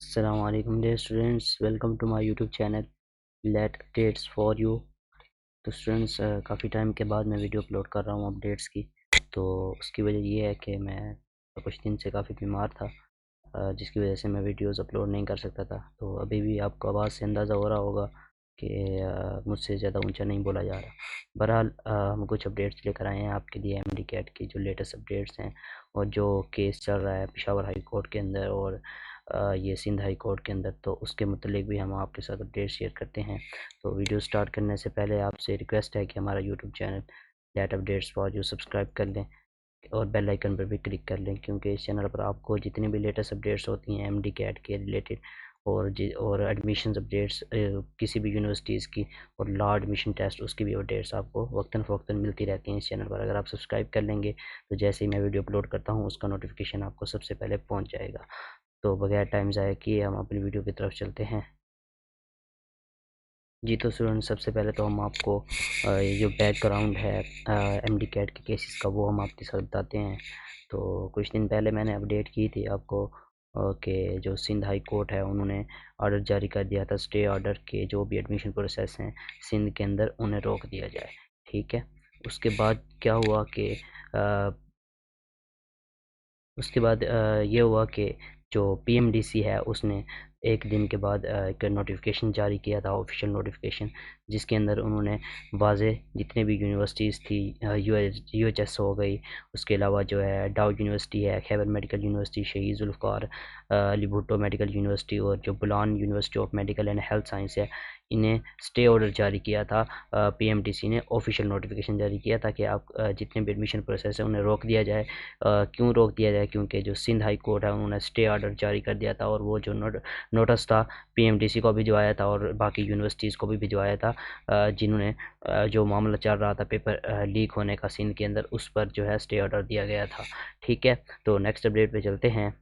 Assalamualaikum dear students, welcome to my YouTube channel Let Updates for you। तो students काफ़ी time के बाद मैं वीडियो अपलोड कर रहा हूँ अपडेट्स की। तो उसकी वजह ये है कि मैं कुछ दिन से काफ़ी बीमार था, जिसकी वजह से मैं वीडियोस अपलोड नहीं कर सकता था। तो अभी भी आपको आवाज़ से अंदाज़ा हो रहा होगा कि मुझसे ज़्यादा ऊंचा नहीं बोला जा रहा। बहरहाल हम कुछ अपडेट्स लेकर आए हैं आपके लिए MD कैट की जो लेटेस्ट अपडेट्स हैं और जो केस चल रहा है पेशावर हाई कोर्ट के अंदर और ये सिंध हाई कोर्ट के अंदर, तो उसके मतलब भी हम आपके साथ अपडेट शेयर करते हैं। तो वीडियो स्टार्ट करने से पहले आपसे रिक्वेस्ट है कि हमारा YouTube channel late updates for you subscribe कर लें और बेल आइकन पर भी क्लिक कर लें, क्योंकि इस चैनल पर आपको जितनी भी लेटेस्ट अपडेट्स होती हैं MD कैट के रिलेटेड और एडमिशन अपडेट्स किसी भी यूनिवर्सिटीज़ की और लॉ एडमिशन टेस्ट उसकी भी अपडेट्स आपको वक्तन फ़वक्तन मिलती रहती हैं इस चैनल पर। अगर आप सब्सक्राइब कर लेंगे तो जैसे ही मैं वीडियो अपलोड करता हूँ उसका नोटिफिकेशन आपको सबसे पहले पहुँच जाएगा। तो बगैर टाइम ज़ाया किए हम अपनी वीडियो की तरफ चलते हैं। जी तो स्टूडेंट, सबसे पहले तो हम आपको ये जो बैकग्राउंड है MD कैट के केसेस का वो हम आपके साथ बताते हैं। तो कुछ दिन पहले मैंने अपडेट की थी आपको कि जो सिंध हाई कोर्ट है उन्होंने ऑर्डर जारी कर दिया था, स्टे ऑर्डर के जो भी एडमिशन प्रोसेस हैं सिंध के अंदर उन्हें रोक दिया जाए। ठीक है, उसके बाद क्या हुआ कि उसके बाद ये हुआ कि जो PMDC है उसने एक दिन के बाद एक नोटिफिकेशन जारी किया था, ऑफिशियल नोटिफिकेशन, जिसके अंदर उन्होंने वाज़े जितने भी यूनिवर्सिटीज़ थी UHS हो गई, उसके अलावा जो है डाउ यूनिवर्सिटी है, Khyber medical university, Shaheed Zulfikar Ali Bhutto medical university और जो Bolan university of medical and health science है, इन्हें स्टे ऑर्डर जारी किया था। PMDC ने ऑफिशियल नोटिफिकेशन जारी किया था कि आप जितने भी एडमिशन प्रोसेस है उन्हें रोक दिया जाए। क्यों रोक दिया जाए? क्योंकि जो सिंध हाई कोर्ट है उन्होंने स्टे ऑर्डर जारी कर दिया था और वो जो नोटिस था PMDC को भिजवाया था और बाकी यूनिवर्सिटीज़ को भी भिजवाया था, जिन्होंने जो मामला चल रहा था पेपर लीक होने का सिंध के अंदर, उस पर जो है स्टे ऑर्डर दिया गया था। ठीक है, तो नेक्स्ट अपडेट पे चलते हैं।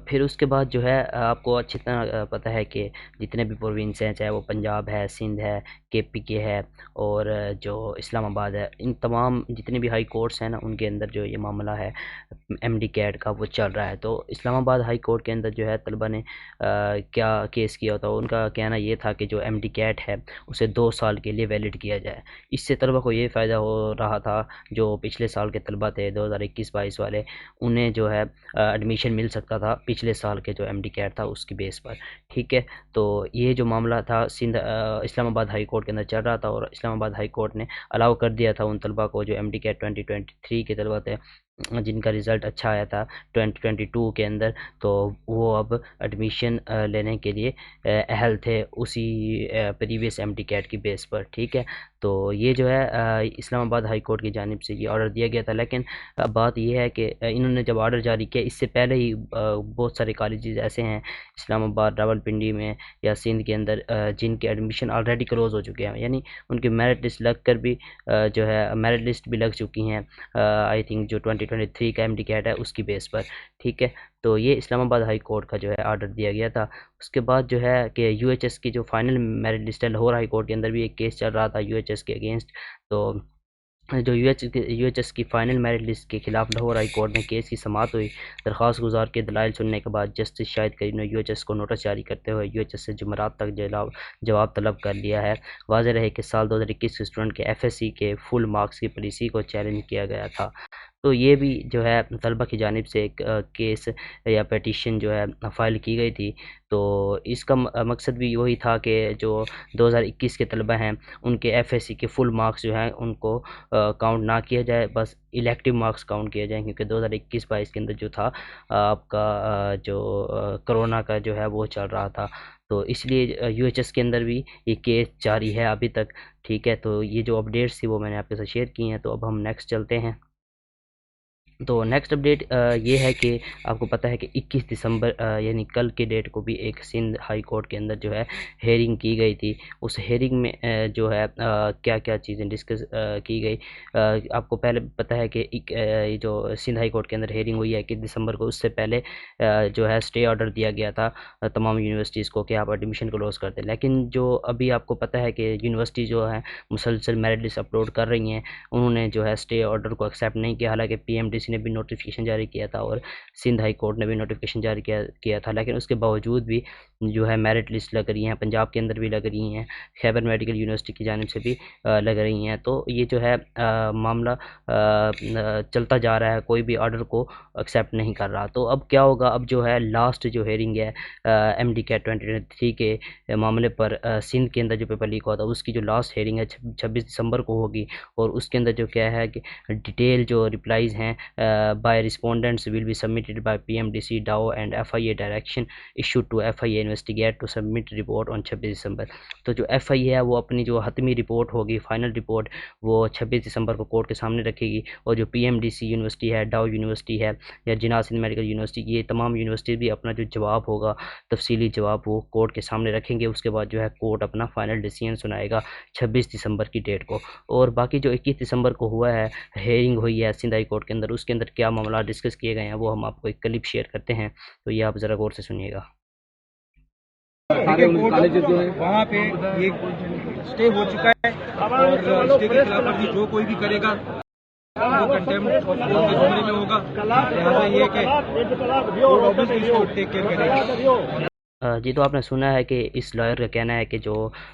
फिर उसके बाद जो है आपको अच्छी तरह पता है कि जितने भी प्रोविंस हैं, चाहे वो पंजाब है, सिंध है, KPK है और जो इस्लामाबाद है, इन तमाम जितने भी हाई कोर्ट्स हैं ना उनके अंदर जो ये मामला है MD कैट का वो चल रहा है। तो इस्लामाबाद हाई कोर्ट के अंदर जो है तलबा ने क्या केस किया था, उनका कहना ये था कि जो MD कैट है उसे 2 साल के लिए वैलिड किया जाए। इससे तलबा को ये फ़ायदा हो रहा था, जो पिछले साल के तलबा थे 2021-22 वाले, उन्हें जो है एडमिशन मिल सकता था पिछले साल के जो MD कैट था उसकी बेस पर। ठीक है, तो ये जो मामला था सिंध इस्लामाबाद हाई कोर्ट के अंदर चल रहा था और इस्लामाबाद हाई कोर्ट ने अलाउ कर दिया था उन तलबा को जो MD कैट 2023 के तलबा थे, जिनका रिज़ल्ट अच्छा आया था 2022 के अंदर, तो वो अब एडमिशन लेने के लिए अहल थे उसी प्रीवियस MD कैट की बेस पर। ठीक है, तो ये जो है इस्लामाबाद हाई कोर्ट की जानिब से ये ऑर्डर दिया गया था। लेकिन बात ये है कि इन्होंने जब ऑर्डर जारी किया इससे पहले ही बहुत सारे कॉलेजेस ऐसे हैं इस्लामाबाद, रावलपिंडी में या सिंध के अंदर, जिनके एडमिशन ऑलरेडी क्लोज़ हो चुके हैं, यानी उनकी मेरिट लिस्ट लग कर भी जो है मेरिट लिस्ट भी लग चुकी हैं आई थिंक जो 2023 का MD कैट है उसकी बेस पर। ठीक है, तो ये इस्लामाबाद हाई कोर्ट का जो है ऑर्डर दिया गया था। उसके बाद जो है कि UHS की जो फाइनल मेरिट लिस्ट है, लाहौर हाई कोर्ट के अंदर भी एक केस चल रहा था UHS के अगेंस्ट। तो जो UHS की फाइनल मेरिट लिस्ट के खिलाफ लाहौर हाई कोर्ट में केस की समाअत हुई। दरख्वास्त गुजार के दलाइल सुनने के बाद जस्टिस शाहिद करीम ने UHS को नोटिस जारी करते हुए UHS से जुमेरात तक जवाब तलब कर लिया है। वाज़ेह रहे कि साल 2021 के स्टूडेंट के FSC के फुल मार्क्स की पॉलिसी को चैलेंज किया गया था। तो ये भी जो है तलबा की जानिब से एक केस या पटिशन जो है फ़ाइल की गई थी। तो इसका मकसद भी वही था कि जो 2021 के तलबा हैं उनके FSC के फुल मार्क्स जो हैं उनको काउंट ना किया जाए, बस इलेक्टिव मार्क्स काउंट किए जाएँ, क्योंकि 2021-22 के अंदर जो था आपका जो कोरोना का जो है वो चल रहा था। तो इसलिए UHS के अंदर भी ये केस जारी है अभी तक। ठीक है, तो ये जो अपडेट्स थी वो मैंने आपके साथ शेयर की हैं। तो अब हम नेक्स्ट चलते हैं। तो नेक्स्ट अपडेट ये है कि आपको पता है कि 21 दिसंबर यानी कल के डेट को भी एक सिंध हाई कोर्ट के अंदर जो है हेयरिंग की गई थी। उस हेयरिंग में जो है क्या-क्या चीज़ें डिस्कस की गई। आपको पहले पता है कि ये जो सिंध हाई कोर्ट के अंदर हेयरिंग हुई है 21 दिसंबर को, उससे पहले जो है स्टे ऑर्डर दिया गया था तमाम यूनिवर्सिटीज़ को कि आप एडमिशन क्लोज़ कर दें। लेकिन जो अभी आपको पता है कि यूनिवर्सिटी जो है मुसलसल मेरिट लिस्ट अपलोड कर रही हैं, उन्होंने जो है स्टे ऑर्डर को एक्सेप्ट नहीं किया। हालाँकि PMDC JNC ने भी नोटिफिकेशन जारी किया था और सिंध हाई कोर्ट ने भी नोटिफिकेशन जारी किया था, लेकिन उसके बावजूद भी जो है मेरिट लिस्ट लग रही हैं, पंजाब के अंदर भी लग रही हैं, खैबर मेडिकल यूनिवर्सिटी की जानिब से भी लग रही हैं। तो ये जो है मामला चलता जा रहा है, कोई भी ऑर्डर को एक्सेप्ट नहीं कर रहा। तो अब क्या होगा, अब जो है लास्ट जो हेयरिंग है MD-CAT 2023 के मामले पर सिंध के अंदर जो पेपर लीक हुआ था उसकी जो लास्ट हेयरिंग है 26 दिसंबर को होगी, और उसके अंदर जो क्या है कि डिटेल जो रिप्लाईज हैं by respondents will be submitted by PMDC DAO and FIA direction issued to FIA investigate to submit report on 26 December. तो जो FIA है वो अपनी जो हतमी रिपोर्ट होगी, फाइनल रिपोर्ट, वो 26 दिसंबर को कोर्ट के सामने रखेगी, और जो PMDC यूनिवर्सिटी है, DAO यूनिवर्सिटी है या जिन्ना सिंध मेडिकल यूनिवर्सिटी, ये तमाम यूनिवर्सिटी भी अपना जो जवाब होगा, तफसीली जवाब, वो कोर्ट के सामने रखेंगे। उसके बाद जो है कोर्ट अपना फाइनल डिसीजन सुनाएगा 26 दिसंबर की डेट को। और बाकी जो 21 दिसंबर को हुआ है, हेयरिंग हुई है सिंध हाई कोर्ट के अंदर, उसके अंदर क्या मामला डिस्कस किए गए हैं वो हम आपको एक क्लिप शेयर करते हैं, तो ये आप ज़रा गौर से सुनिएगा। कॉलेज जो है वहाँ पे ये स्टे हो चुका है, और स्टे की खिलाफवर्जी जो कोई भी करेगा वो कंटेम्प्ट ऑफ कोर्ट के जुमरे में होगा। लिहाजा ये है कि कोर्ट ऑब्वियसली इसको टेक केयर करेगा। जी, तो आपने सुना है कि इस लॉयर का कहना है कि जो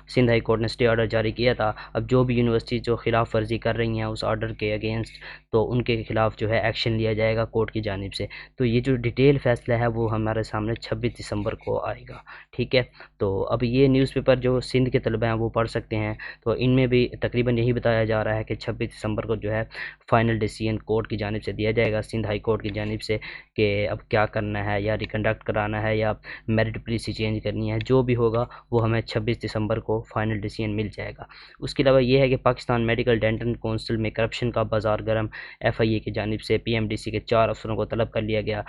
सिंध हाई कोर्ट ने स्टे ऑर्डर जारी किया था, अब जो भी यूनिवर्सिटी जो खिलाफ वर्जी कर रही हैं उस ऑर्डर के अगेंस्ट, तो उनके खिलाफ जो है एक्शन लिया जाएगा कोर्ट की जानिब से। तो ये जो डिटेल फैसला है वो हमारे सामने 26 दिसंबर को आएगा, ठीक है। तो अब ये न्यूज़पेपर जो सिंध के तलबा हैं वो पढ़ सकते हैं, तो इनमें भी तकरीबन यही बताया जा रहा है कि 26 दिसंबर को जो है फाइनल डिसीजन कोर्ट की जानिब से दिया जाएगा, सिंध हाई कोर्ट की जानिब से, कि अब क्या करना है, या रिकंडक्ट कराना है या मेरिट पॉलिसी चेंज करनी है। जो भी होगा वो हमें 26 दिसंबर को फाइनल डिसीजन मिल जाएगा। उसके अलावा ये है कि पाकिस्तान मेडिकल डेंटल काउंसिल में करप्शन का बाजार गर्म, FIA की जानिब से PMDC के 4 अफसरों को तलब कर लिया गया।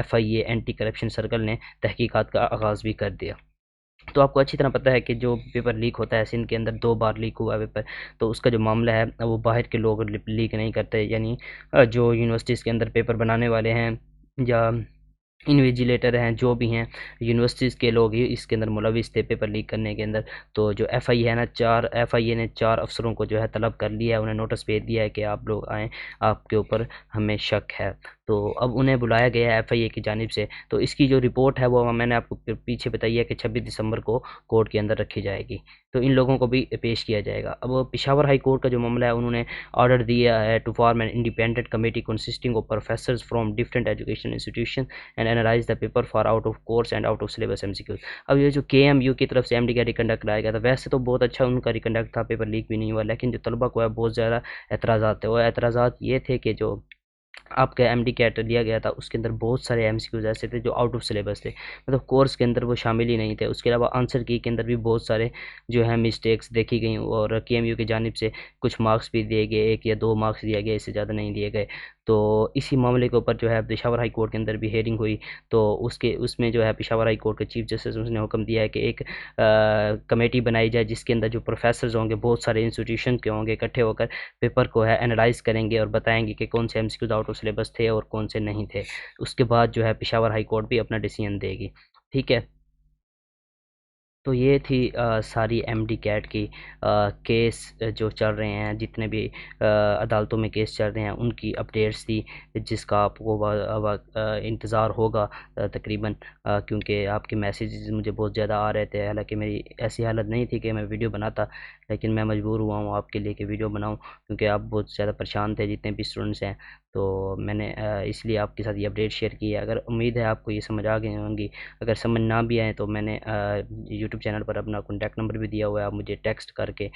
FIA एंटी करप्शन सर्कल ने तहकीकात का आगाज़ भी कर दिया। तो आपको अच्छी तरह पता है कि जो पेपर लीक होता है, सिंध के अंदर 2 बार लीक हुआ है पेपर, तो उसका जो मामला है वो बाहर के लोग लीक नहीं करते, यानी जो यूनिवर्सिटीज़ के अंदर पेपर बनाने वाले हैं या इन्विजिलेटर हैं, जो भी हैं, यूनिवर्सिटीज़ के लोग ही इसके अंदर मुलविस थे पेपर लीक करने के अंदर। तो जो FIA है ना, FIA ने 4 अफसरों को जो है तलब कर लिया है, उन्हें नोटिस भेज दिया है कि आप लोग आएँ, आपके ऊपर हमें शक है। तो अब उन्हें बुलाया गया है FIA की जानिब से। तो इसकी जो रिपोर्ट है वो मैंने आपको पीछे बताई है कि 26 दिसंबर को कोर्ट के अंदर रखी जाएगी, तो इन लोगों को भी पेश किया जाएगा। अब पेशावर हाई कोर्ट का जो मामला है, उन्होंने ऑर्डर दिया है to form an independent committee consisting of professors from different education institution and analyse the paper for out of course and out of syllabus MCQ। अब ये जो KMU की तरफ से MD का रिकंडक्ट कराया गया था, वैसे तो बहुत अच्छा उनका रिकंडक्ट था, पेपर लीक भी नहीं हुआ, लेकिन जो तलबा को है बहुत ज़्यादा एतराज़ात थे। वो एतराज़ात ये थे कि जो आपका MD-CAT लिया गया था उसके अंदर बहुत सारे MCQs ऐसे थे जो आउट ऑफ सिलेबस थे, मतलब कोर्स के अंदर वो शामिल ही नहीं थे। उसके अलावा आंसर की के अंदर भी बहुत सारे जो है मिस्टेक्स देखी गई, और KMU की जानिब से कुछ मार्क्स भी दिए गए, 1 या 2 मार्क्स दिया गया, इससे ज़्यादा नहीं दिए गए। तो इसी मामले के ऊपर जो है पेशावर हाई कोर्ट के अंदर भी हेयरिंग हुई, तो उसमें जो है पेशावर हाई कोर्ट के चीफ जस्टिस उसने हुक्म दिया है कि एक कमेटी बनाई जाए जिसके अंदर जो प्रोफेसर्स होंगे बहुत सारे इंस्टीट्यूशन के होंगे, इकट्ठे होकर पेपर को है एनालाइज करेंगे और बताएंगे कि कौन से MCQs आउट ऑफ सिलेबस थे और कौन से नहीं थे। उसके बाद जो है पेशावर हाई कोर्ट भी अपना डिसीजन देगी, ठीक है। तो ये थी सारी MD-CAT की केस जो चल रहे हैं, जितने भी अदालतों में केस चल रहे हैं उनकी अपडेट्स थी, जिसका आपको इंतज़ार होगा तकरीबन, क्योंकि आपके मैसेजेस मुझे बहुत ज़्यादा आ रहे थे। हालांकि मेरी ऐसी हालत नहीं थी कि मैं वीडियो बनाता, लेकिन मैं मजबूर हुआ हूँ आपके लिए कि वीडियो बनाऊँ, क्योंकि आप बहुत ज़्यादा परेशान थे जितने भी स्टूडेंट्स हैं। तो मैंने इसलिए आपके साथ ये अपडेट शेयर की है। अगर उम्मीद है आपको ये समझ आ गई होंगी, अगर समझ ना भी आए तो मैंने यूट्यूब चैनल पर अपना कॉन्टैक्ट नंबर भी दिया हुआ है, आप मुझे टेक्स्ट करके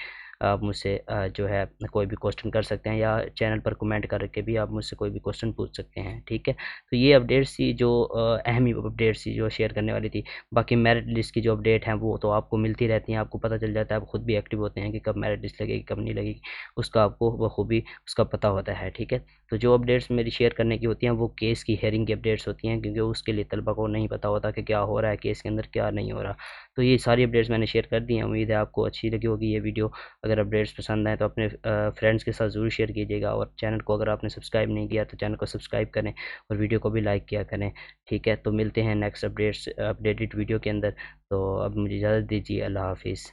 आप मुझसे जो है कोई भी क्वेश्चन कर सकते हैं, या चैनल पर कमेंट करके भी आप मुझसे कोई भी क्वेश्चन पूछ सकते हैं, ठीक है। तो ये अपडेट्स थी जो अहम अपडेट्स थी जो शेयर करने वाली थी। बाकी मेरिट लिस्ट की जो अपडेट हैं वो तो आपको मिलती रहती हैं, आपको पता चल जाता है, आप खुद भी एक्टिव होते हैं कि कब मेरिट लिस्ट लगेगी कब नहीं लगेगी, उसका आपको बखूबी उसका पता होता है, ठीक है। तो जो अपडेट्स मेरी शेयर करने की होती हैं वो केस की हेयरिंग की अपडेट्स होती हैं, क्योंकि उसके लिए तलबा को नहीं पता होता कि क्या हो रहा है केस के अंदर, क्या नहीं हो रहा। तो ये सारी अपडेट्स मैंने शेयर कर दी हैं, उम्मीद है आपको अच्छी लगी होगी ये वीडियो। अगर अपडेट्स पसंद आए तो अपने फ्रेंड्स के साथ ज़रूर शेयर कीजिएगा, और चैनल को अगर आपने सब्सक्राइब नहीं किया तो चैनल को सब्सक्राइब करें और वीडियो को भी लाइक किया करें, ठीक है। तो मिलते हैं नेक्स्ट अपडेटेड वीडियो के अंदर। तो अब मुझे इजाज़त दीजिए, अल्लाह हाफिज़।